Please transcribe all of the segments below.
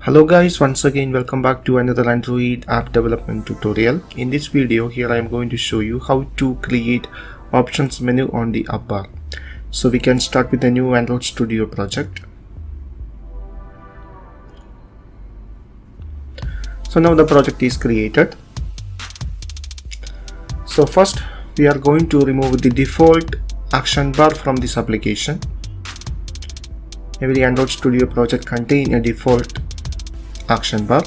Hello guys, once again welcome back to another Android app development tutorial. In this video here I am going to show you how to create options menu on the app bar. So we can start with a new Android Studio project. So now the project is created. So first we are going to remove the default action bar from this application. Every Android Studio project contains a default action bar.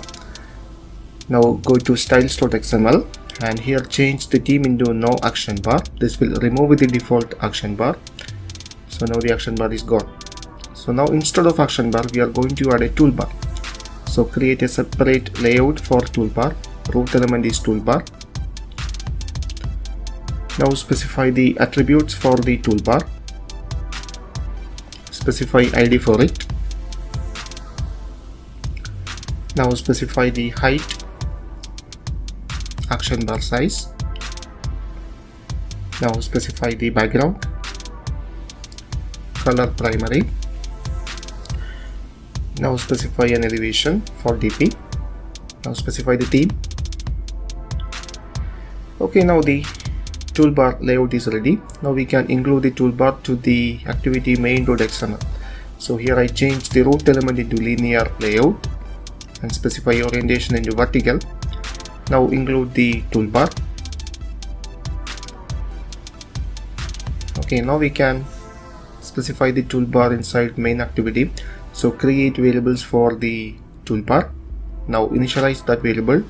Now go to styles.xml and here change the theme into no action bar. This will remove the default action bar. So now the action bar is gone. So now instead of action bar we are going to add a toolbar. So create a separate layout for toolbar. Root element is toolbar. Now specify the attributes for the toolbar. Specify ID for it. Now specify the height, action bar size. Now specify the background, color primary. Now specify an elevation for DP. Now specify the theme. Okay, now the toolbar layout is ready. Now we can include the toolbar to the activity main.xml. So here I change the root element into linear layout and specify orientation into vertical. Now include the toolbar. Okay, now we can specify the toolbar inside main activity. So create variables for the toolbar. Now initialize that variable.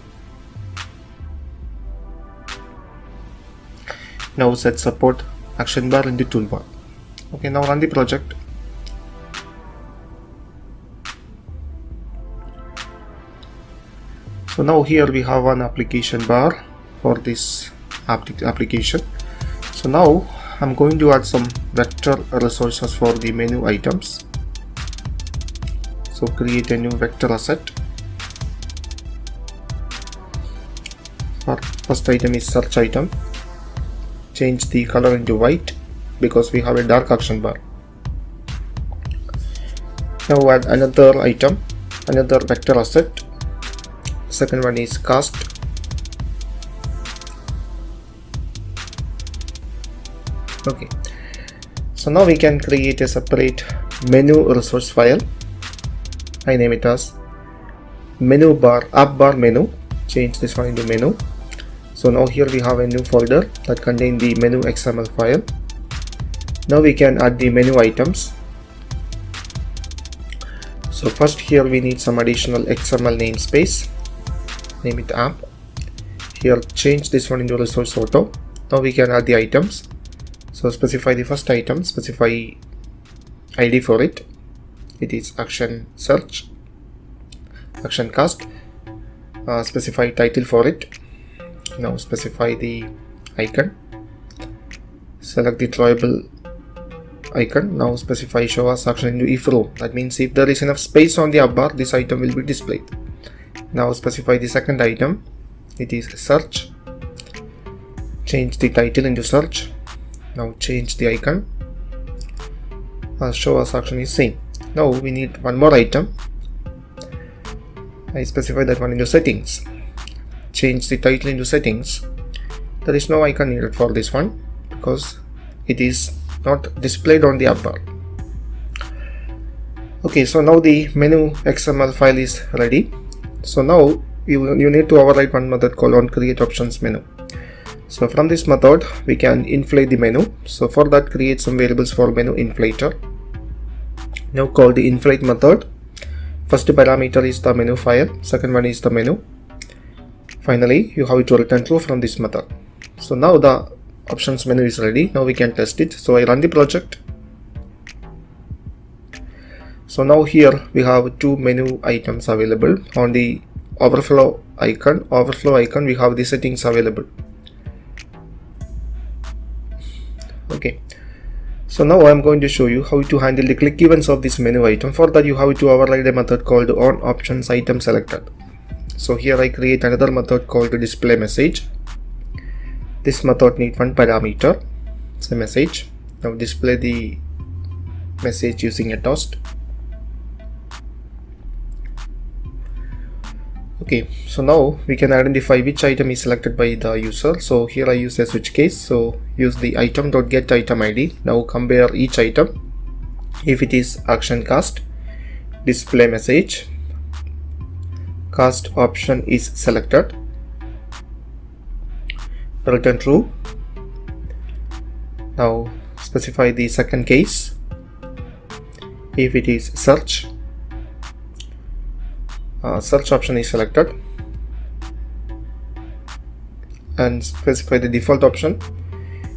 Now set support action bar into toolbar. Okay, now run the project. So now here we have an application bar for this application. So now I'm going to add some vector resources for the menu items. So create a new vector asset. Our first item is search item. Change the color into white because we have a dark action bar. Now add another item, another vector asset. Second one is cast. Okay, so now we can create a separate menu resource file. I name it as menu bar, app bar menu. Change this one into menu. So now here we have a new folder that contains the menu XML file. Now we can add the menu items. So first here we need some additional XML namespace. Name it app. Here change this one into resource auto. Now we can add the items. So specify the first item, specify ID for it. It is action search, action cast. Specify title for it. Now specify the icon. Select the drawable icon. Now specify show as action into if row. That means if there is enough space on the app bar, this item will be displayed. Now specify the second item. It is search. Change the title into search. Now change the icon. Show as action is same. Now we need one more item. I specify that one into settings. Change the title into settings. There is no icon needed for this one because it is not displayed on the app bar. Okay, so now the menu XML file is ready. So now you need to override one method called onCreateOptionsMenu. So from this method we can inflate the menu. So for that create some variables for menu inflator. Now call the inflate method. First parameter is the menu file, second one is the menu. Finally you have to return true from this method. So now the options menu is ready. Now we can test it. So I run the project. So now here we have two menu items available. On the overflow icon we have the settings available. Okay, so now I am going to show you how to handle the click events of this menu item. For that you have to override a method called onOptionsItemSelected. So here I create another method called display message. This method needs one parameter. It's a message. Now display the message using a toast. Okay, so now we can identify which item is selected by the user. So here I use a switch case. So use the item.getItemID. Now compare each item. If it is action cast, display message, cast option is selected, return true. Now specify the second case. If it is search, search option is selected, and specify the default option.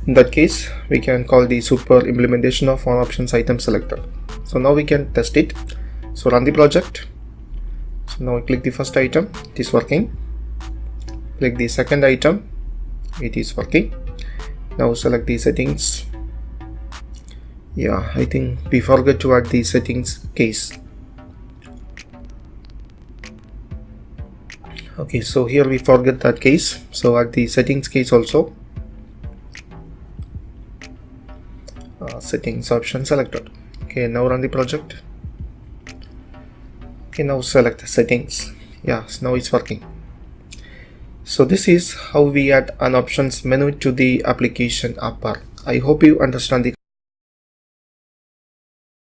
In that case, we can call the super implementation of one options item selected. So now we can test it. So run the project. So now click the first item, it is working. Click the second item, it is working. Now select the settings. Yeah, I think we forgot to add the settings case. Okay, so here we forget that case, so add the settings case also. Settings option selected. Okay, now run the project. Okay, now select settings. Yes, now it's working. So this is how we add an options menu to the application app bar. I hope you understand the